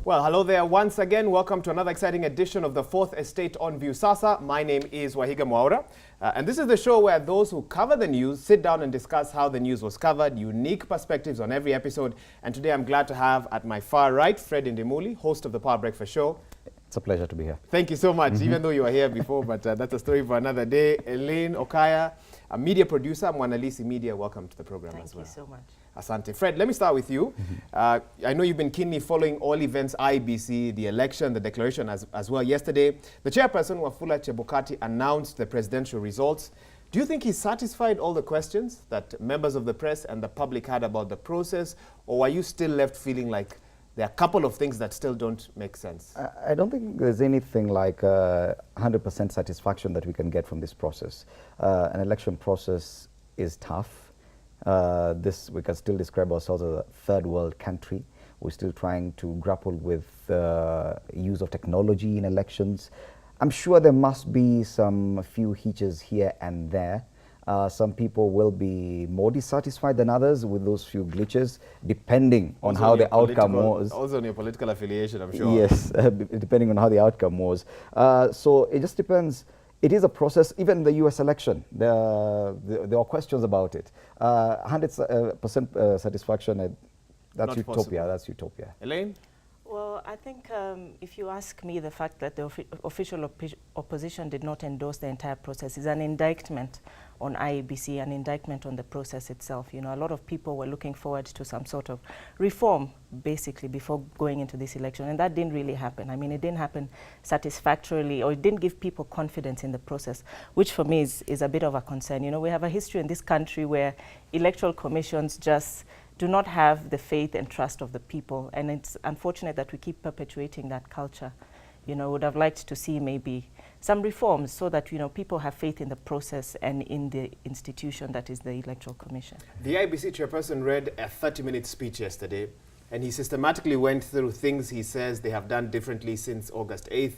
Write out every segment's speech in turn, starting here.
Well, hello there once again. Welcome to another exciting edition of the Fourth Estate on View Sasa. My name is Waihiga Mwaura. And this is the show where those who cover the news sit down and discuss how the news was covered, unique perspectives on every episode. And today I'm glad to have at my far right, Fred Indimuli, host of the Power Breakfast Show. It's a pleasure to be here. Thank you so much, even though you were here before, but that's a story for another day. Elayne Okaya, a media producer, Mwanalisi Media, welcome to the program as well. Thank you so much. Asante. Fred, let me start with you. I know you've been keenly following all events, IEBC, the election, the declaration as well. Yesterday, the chairperson, Wafula Chebukati, announced the presidential results. Do you think he satisfied all the questions that members of the press and the public had about the process, or are you still left feeling like there are a couple of things that still don't make sense? I don't think there's anything like 100% satisfaction that we can get from this process. An election process is tough. We can still describe ourselves as a third world country. We're still trying to grapple with use of technology in elections. I'm sure there must be a few hitches here and there. Some people will be more dissatisfied than others with those few glitches, depending on how the outcome was. Also on your political affiliation, I'm sure. Yes, depending on how the outcome was. So it just depends. It is a process. Even the US election, there are questions about it. 100% satisfaction, that's Not utopia. possible. That's utopia. Elayne? Well, I think if you ask me, the fact that the official opposition did not endorse the entire process is an indictment on IEBC, an indictment on the process itself. You know, a lot of people were looking forward to some sort of reform, basically, before going into this election, and that didn't really happen. I mean, it didn't happen satisfactorily, or it didn't give people confidence in the process, which for me is a bit of a concern. You know, we have a history in this country where electoral commissions just do not have the faith and trust of the people, and it's unfortunate that we keep perpetuating that culture. You know, would have liked to see maybe some reforms so that, you know, people have faith in the process and in the institution that is the Electoral Commission. The IBC chairperson read a 30-minute speech yesterday, and he systematically went through things he says they have done differently since August 8th.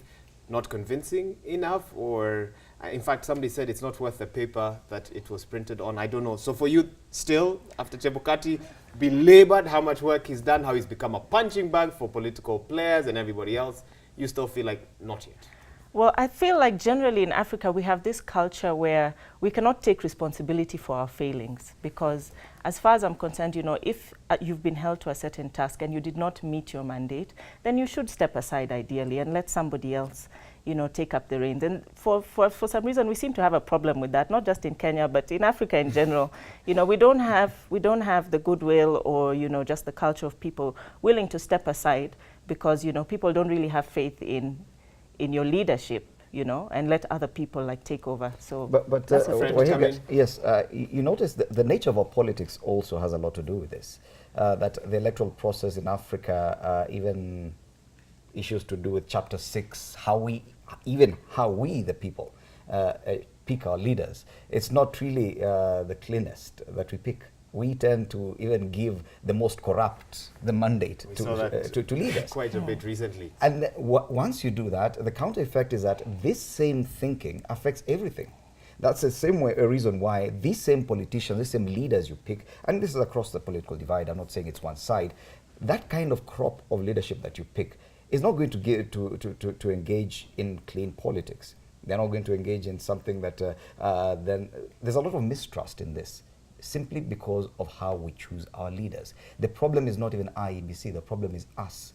Not convincing enough, or in fact, somebody said it's not worth the paper that it was printed on. I don't know. So for you, still, after Chebukati belabored how much work he's done, how he's become a punching bag for political players and everybody else, you still feel like not yet? Well, I feel like generally in Africa we have this culture where we cannot take responsibility for our failings, because as far as I'm concerned, you know, if you've been held to a certain task and you did not meet your mandate, then you should step aside ideally and let somebody else, you know, take up the reins. And for some reason we seem to have a problem with that, not just in Kenya but in Africa in general. You know, we don't have the goodwill or, you know, just the culture of people willing to step aside, because, you know, people don't really have faith in your leadership, you know, and let other people like take over. So But yes, you notice the nature of our politics also has a lot to do with this. That the electoral process in Africa, even issues to do with Chapter 6, how we, the people, pick our leaders. It's not really the cleanest that we pick. We tend to even give the most corrupt the mandate to lead us. Quite a bit recently. And once you do that, the counter effect is that this same thinking affects everything. That's the same reason why these same politicians, these same leaders you pick, and this is across the political divide, I'm not saying it's one side, that kind of crop of leadership that you pick is not going to engage in clean politics. They're not going to engage in something that then there's a lot of mistrust in this, simply because of how we choose our leaders. The problem is not even IEBC, the problem is us.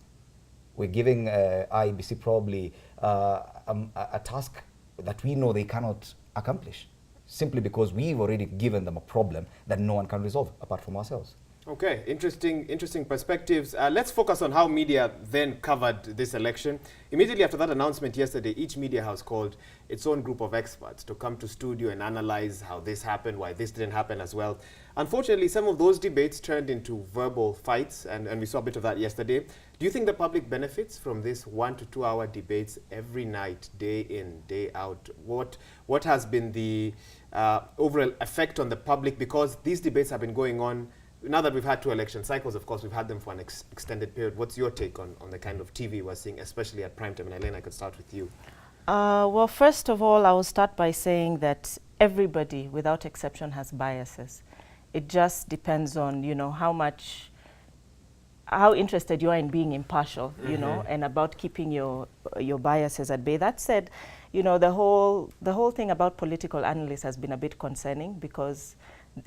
We're giving IEBC probably a task that we know they cannot accomplish, simply because we've already given them a problem that no one can resolve apart from ourselves. Okay, interesting perspectives. Let's focus on how media then covered this election. Immediately after that announcement yesterday, each media house called its own group of experts to come to studio and analyze how this happened, why this didn't happen as well. Unfortunately, some of those debates turned into verbal fights, and we saw a bit of that yesterday. Do you think the public benefits from this 1 to 2 hour debates every night, day in, day out? What has been the overall effect on the public? Because these debates have been going on. Now that we've had 2 election cycles, of course, we've had them for an extended period. What's your take on the kind of TV we're seeing, especially at prime time? And Elayne, I could start with you. Well, first of all, I will start by saying that everybody, without exception, has biases. It just depends on, you know, how much how interested you are in being impartial, you know, and about keeping your biases at bay. That said, you know, the whole thing about political analysts has been a bit concerning, because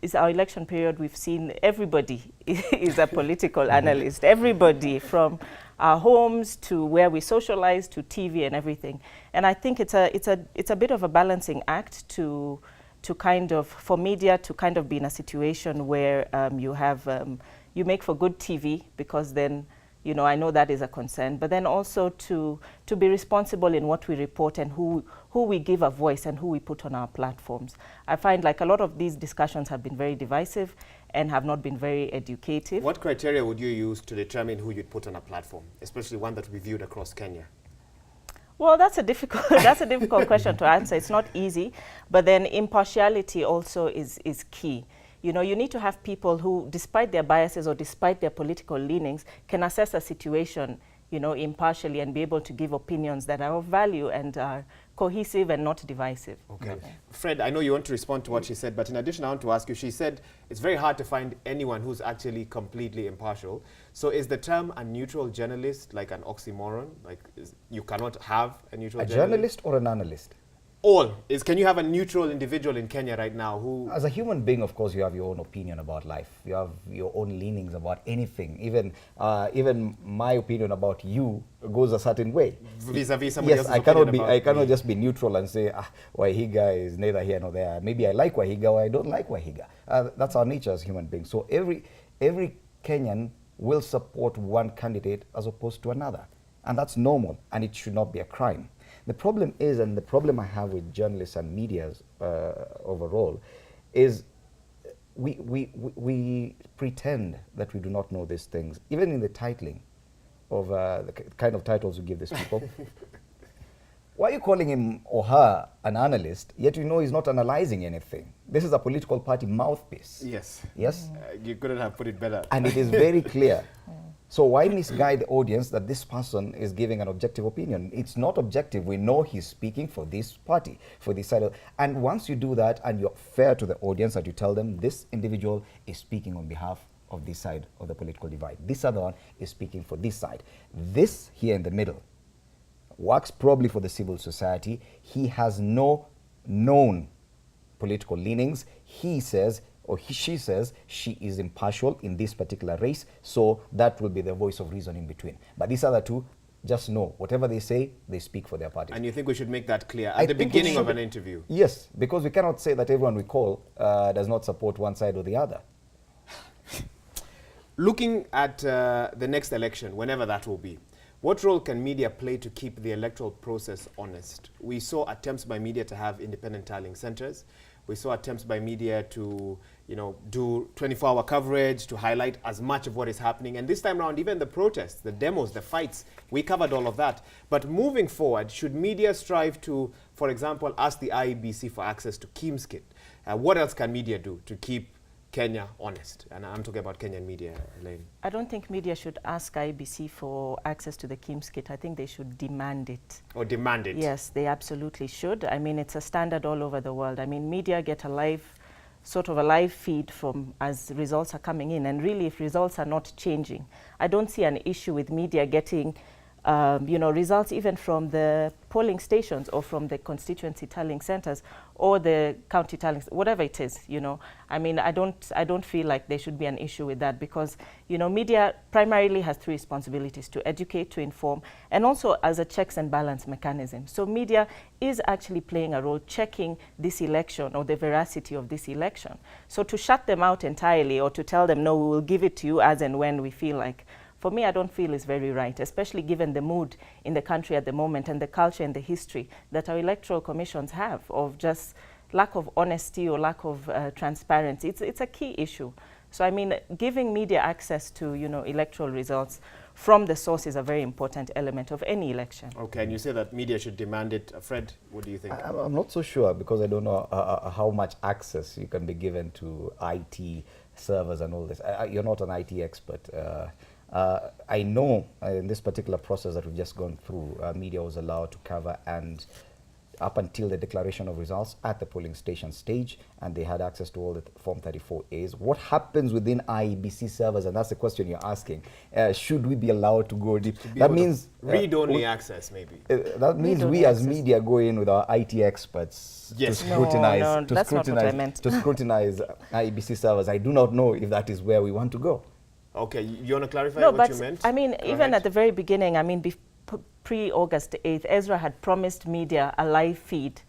it's our election period. We've seen everybody is a political analyst. Everybody, from our homes to where we socialize to TV and everything. And I think it's a bit of a balancing act to kind of, for media to kind of be in a situation where you make for good TV, because then, you know, I know that is a concern, but then also to be responsible in what we report and who we give a voice and who we put on our platforms. I find like a lot of these discussions have been very divisive and have not been very educative. What criteria would you use to determine who you'd put on a platform, especially one that will be viewed across Kenya? Well, that's a difficult question to answer. It's not easy, but then impartiality also is key. You know, you need to have people who, despite their biases or despite their political leanings, can assess a situation, you know, impartially and be able to give opinions that are of value and are cohesive and not divisive. Okay. Fred, I know you want to respond to what she said, but in addition, I want to ask you, she said it's very hard to find anyone who's actually completely impartial. So is the term a neutral journalist like an oxymoron? Like, you cannot have a neutral journalist or an analyst? Can you have a neutral individual in Kenya right now who... As a human being, of course, you have your own opinion about life. You have your own leanings about anything. Even my opinion about you goes a certain way. Vis-a-vis somebody else's I cannot just be neutral and say, Waihiga is neither here nor there. Maybe I like Waihiga or I don't like Waihiga. That's our nature as human beings. So every Kenyan will support one candidate as opposed to another. And that's normal, and it should not be a crime. The problem is, and the problem I have with journalists and medias overall, is we pretend that we do not know these things, even in the titling of the kind of titles we give these people. Why are you calling him or her an analyst, yet you know he's not analyzing anything? This is a political party mouthpiece. Yes. Yes? You couldn't have put it better. And it is very clear. So why misguide the audience that this person is giving an objective opinion? It's not objective. We know he's speaking for this party, for this side. And once you do that and you're fair to the audience and you tell them this individual is speaking on behalf of this side of the political divide, this other one is speaking for this side. This here in the middle works probably for the civil society. He has no known political leanings. He says, or she says, she is impartial in this particular race, so that will be the voice of reason in between. But these other two, just know, whatever they say, they speak for their party. And you think we should make that clear at the beginning of an interview? Yes, because we cannot say that everyone we call does not support one side or the other. Looking at the next election, whenever that will be, what role can media play to keep the electoral process honest? We saw attempts by media to have independent tallying centers. We saw attempts by media to, you know, do 24-hour coverage, to highlight as much of what is happening. And this time around, even the protests, the demos, the fights, we covered all of that. But moving forward, should media strive to, for example, ask the IEBC for access to Kim's kit? What else can media do to keep Kenya honest? And I'm talking about Kenyan media, Elayne. I don't think media should ask IEBC for access to the Kim's kit. I think they should demand it. Or demand it? Yes, they absolutely should. I mean, it's a standard all over the world. I mean, media get a live feed from as results are coming in. And really, if results are not changing, I don't see an issue with media getting you know, results even from the polling stations or from the constituency tallying centers or the county tallying, whatever it is, you know. I mean, I don't feel like there should be an issue with that, because, you know, media primarily has three responsibilities: to educate, to inform, and also as a checks and balance mechanism. So media is actually playing a role checking this election or the veracity of this election. So to shut them out entirely or to tell them, no, we will give it to you as and when we feel like, for me, I don't feel is very right, especially given the mood in the country at the moment and the culture and the history that our electoral commissions have of just lack of honesty or lack of transparency. It's a key issue. So I mean, giving media access to, you know, electoral results from the source is a very important element of any election. Okay, and you say that media should demand it. Fred, what do you think? I'm not so sure, because I don't know how much access you can be given to IT servers and all this. You're not an IT expert. I know in this particular process that we've just gone through, media was allowed to cover and up until the declaration of results at the polling station stage, and they had access to all the Form 34As. What happens within IEBC servers, and that's the question you're asking, should we be allowed to go deep? That means read-only access, maybe. That means we as media go in with our IT experts to scrutinize, to scrutinize IEBC servers. I do not know if that is where we want to go. Okay, you want to clarify what you meant? I mean, even at the very beginning, I mean, pre-August 8th, Ezra had promised media a live feed,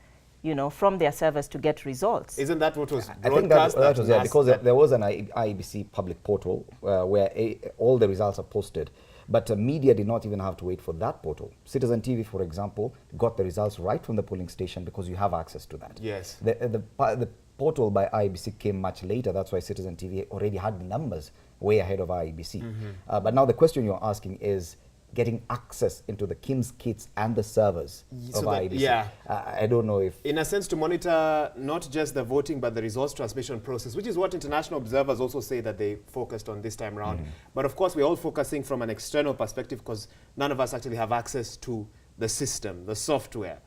you know, from their servers to get results. Isn't that what was broadcast? I think that was there, because there was an IEBC public portal where all the results are posted. But media did not even have to wait for that portal. Citizen TV, for example, got the results right from the polling station because you have access to that. Yes. The portal by IEBC came much later. That's why Citizen TV already had the numbers way ahead of IEBC. But now the question you're asking is getting access into the KIMS kits and the servers of IEBC. Yeah. I don't know if... In a sense, to monitor not just the voting, but the results transmission process, which is what international observers also say that they focused on this time around. But of course, we're all focusing from an external perspective because none of us actually have access to the system, the software.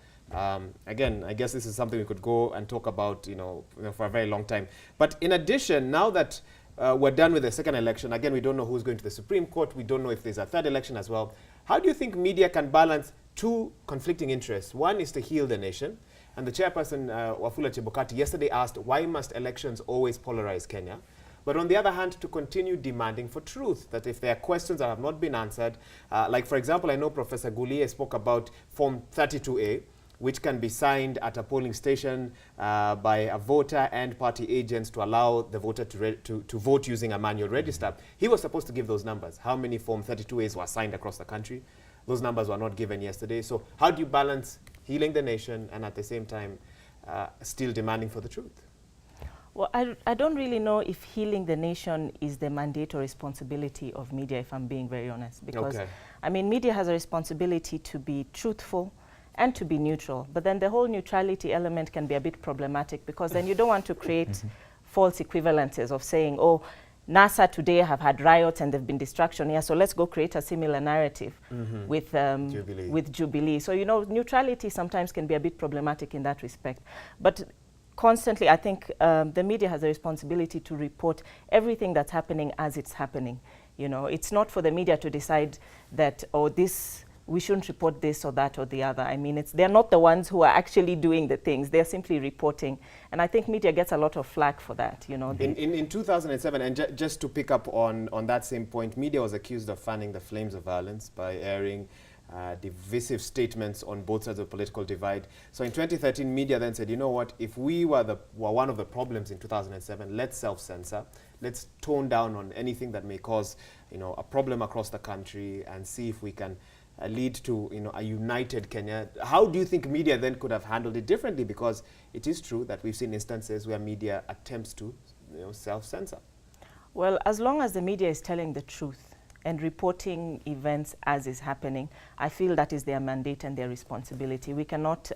Again, I guess this is something we could go and talk about, you know, for a very long time. But in addition, now that we're done with the second election, again, we don't know who's going to the Supreme Court. We don't know if there's a third election as well. How do you think media can balance two conflicting interests? One is to heal the nation. And the chairperson, Wafula Chebukati, yesterday asked, why must elections always polarize Kenya? But on the other hand, to continue demanding for truth, that if there are questions that have not been answered, like, for example, I know Professor Gulie spoke about Form 32A, which can be signed at a polling station by a voter and party agents to allow the voter to vote using a manual register. He was supposed to give those numbers. How many Form 32As were signed across the country? Those numbers were not given yesterday. So how do you balance healing the nation and at the same time still demanding for the truth? Well, I don't really know if healing the nation is the mandate or responsibility of media, if I'm being very honest. Because, I mean, media has a responsibility to be truthful and to be neutral. But then the whole neutrality element can be a bit problematic because then you don't want to create false equivalences of saying, oh, NASA today have had riots and there have been destruction here, so let's go create a similar narrative with Jubilee. So, you know, neutrality sometimes can be a bit problematic in that respect. But constantly, I think the media has a responsibility to report everything that's happening as it's happening. You know, it's not for the media to decide that, oh, we shouldn't report this or that or the other. I mean, they're not the ones who are actually doing the things. They're simply reporting. And I think media gets a lot of flack for that, you know. In 2007, and just to pick up on that same point, media was accused of fanning the flames of violence by airing divisive statements on both sides of the political divide. So in 2013, media then said, you know what, if we were one of the problems in 2007, let's self-censor. Let's tone down on anything that may cause, you know, a problem across the country and see if we can lead to, you know, a united Kenya. How do you think media then could have handled it differently? Because it is true that we've seen instances where media attempts to, you know, self-censor. Well, as long as the media is telling the truth and reporting events as is happening, I feel that is their mandate and their responsibility. We cannot,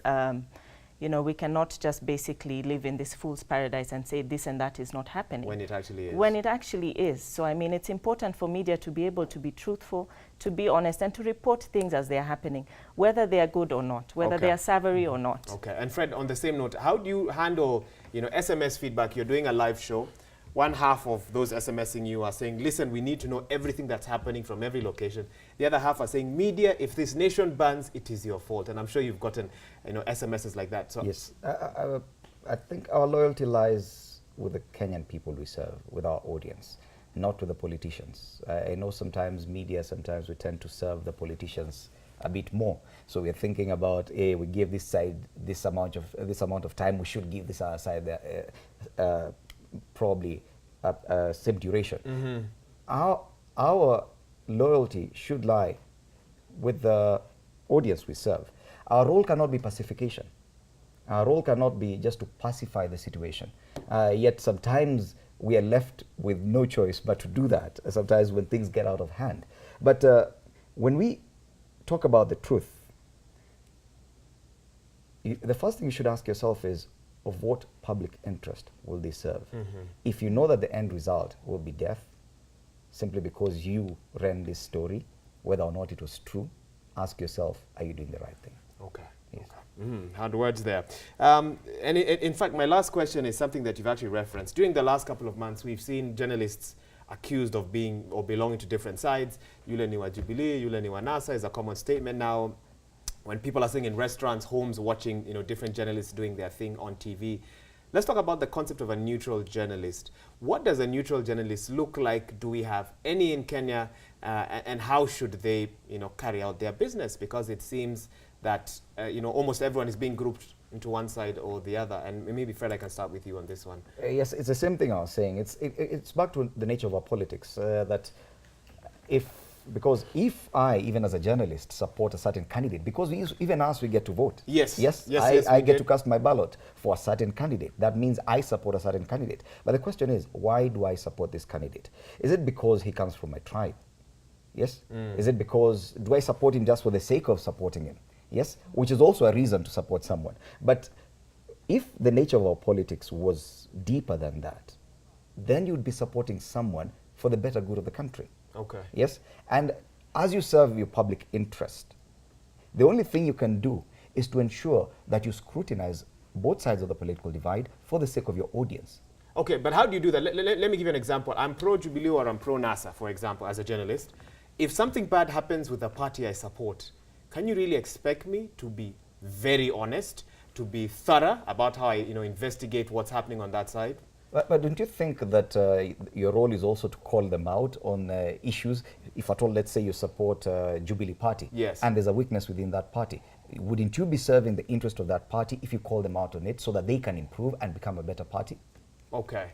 you know, we cannot just basically live in this fool's paradise and say this and that is not happening. When it actually is. When it actually is. So, I mean, it's important for media to be able to be truthful, to be honest, and to report things as they are happening, whether they are good or not, whether they are savory or not. Okay. And Fred, on the same note, how do you handle, you know, SMS feedback? You're doing a live show. One half of those SMSing you are saying, listen, we need to know everything that's happening from every location. The other half are saying, media, if this nation burns, it is your fault. And I'm sure you've gotten, you know, SMSs like that. So yes, I think our loyalty lies with the Kenyan people we serve, with our audience, not with the politicians. I know sometimes media, sometimes we tend to serve the politicians a bit more. So we're thinking about, hey, we give this side this amount of time, we should give this side probably same duration. Our loyalty should lie with the audience we serve. Our role cannot be pacification. Our role cannot be just to pacify the situation. Yet sometimes we are left with no choice but to do that, sometimes when things get out of hand. But when we talk about the truth, the first thing you should ask yourself is, of what public interest will they serve? If you know that the end result will be death, simply because you ran this story, whether or not it was true, ask yourself, are you doing the right thing? Okay. Yes. Okay. Hard words there. And in fact, my last question is something that you've actually referenced. During the last couple of months, we've seen journalists accused of being or belonging to different sides. Yule ni wa Jubilee, yule ni wa NASA is a common statement now. When people are sitting in restaurants, homes, watching different journalists doing their thing on TV. Let's talk about the concept of a neutral journalist. What does a neutral journalist look like? Do we have any in Kenya? And how should they carry out their business? Because it seems that almost everyone is being grouped into one side or the other. And maybe Fred, I can start with you on this one. Yes, it's the same thing I was saying. It's back to the nature of our politics, because if I, even as a journalist, support a certain candidate, because even us, we get to vote. Yes. I get to cast my ballot for a certain candidate. That means I support a certain candidate. But the question is, why do I support this candidate? Is it because he comes from my tribe? Yes. Is it because, do I support him just for the sake of supporting him? Yes, which is also a reason to support someone. But if the nature of our politics was deeper than that, then you'd be supporting someone for the better good of the country. Okay. Yes, and as you serve your public interest, the only thing you can do is to ensure that you scrutinize both sides of the political divide for the sake of your audience. Okay, but how do you do that? Let me give you an example. I'm pro-Jubilee or I'm pro-NASA, for example, as a journalist. If something bad happens with the party I support, can you really expect me to be very honest, to be thorough about how I investigate what's happening on that side? But don't you think that your role is also to call them out on issues? If at all, let's say you support Jubilee Party, yes, and there's a weakness within that party, wouldn't you be serving the interest of that party if you call them out on it so that they can improve and become a better party? Okay.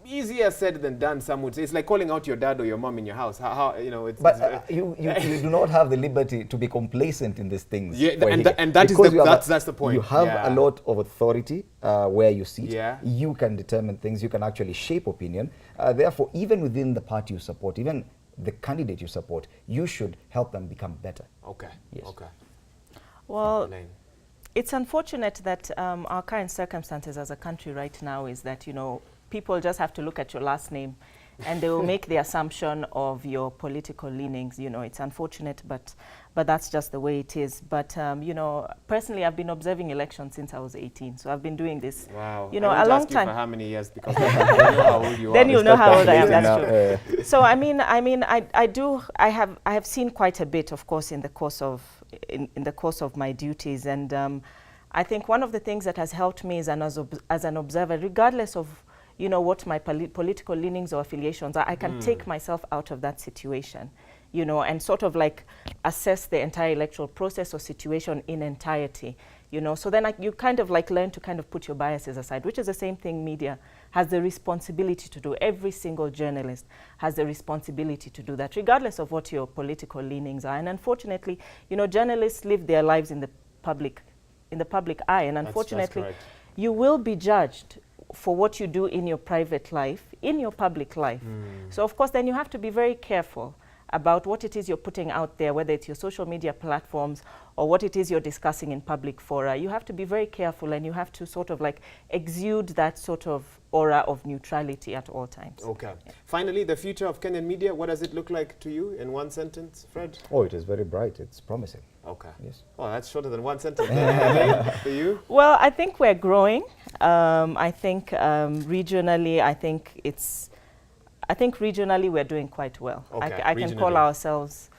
Easier said than done, some would say. It's like calling out your dad or your mom in your house. You do not have the liberty to be complacent in these things. Yeah, that's the point. You have a lot of authority where you sit. Yeah. You can determine things. You can actually shape opinion. Therefore, even within the party you support, even the candidate you support, you should help them become better. Okay. Yes. Okay. Well, Elayne. It's unfortunate that our current circumstances as a country right now is that, people just have to look at your last name and they will make the assumption of your political leanings. It's unfortunate, but that's just the way it is. But, personally, I've been observing elections since I was 18. So I've been doing this, wow. a long time. For how many years? Because I don't know how old you are. Then you'll know how old I am, that's true. So, I have seen quite a bit, of course, in the course of my duties. And I think one of the things that has helped me is as an observer, regardless of what my political leanings or affiliations are, I can take myself out of that situation, and sort of like assess the entire electoral process or situation in entirety, So then you kind of like learn to kind of put your biases aside, which is the same thing media has the responsibility to do. Every single journalist has the responsibility to do that, regardless of what your political leanings are. And unfortunately, journalists live their lives in the public eye, and unfortunately, that's you will be judged for what you do in your private life, in your public life. So of course, then you have to be very careful about what it is you're putting out there, whether it's your social media platforms or what it is you're discussing in public fora. You have to be very careful, and you have to sort of like exude that sort of aura of neutrality at all times. Okay. Yeah. Finally, the future of Kenyan media, what does it look like to you in one sentence, Fred? Oh, it is very bright. It's promising. Okay. Yes. Oh, that's shorter than one sentence. For you? Well, I think we're growing. I think regionally, I think regionally we're doing quite well. Okay. I can call ourselves,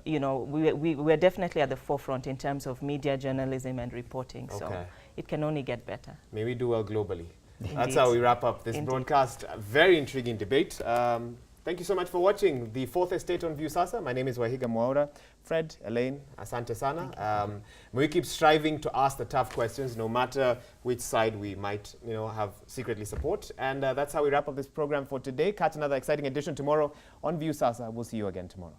we're definitely at the forefront in terms of media journalism and reporting. Okay. So it can only get better. May we do well globally. Indeed. That's how we wrap up this Indeed. broadcast. A very intriguing debate. Thank you so much for watching the Fourth Estate on View Sasa. My name is Waihiga Mwaura. Fred, Elayne, asante sana. We keep striving to ask the tough questions, no matter which side we might, have secretly support. And that's how we wrap up this program for today. Catch another exciting edition tomorrow on View Sasa. We'll see you again tomorrow.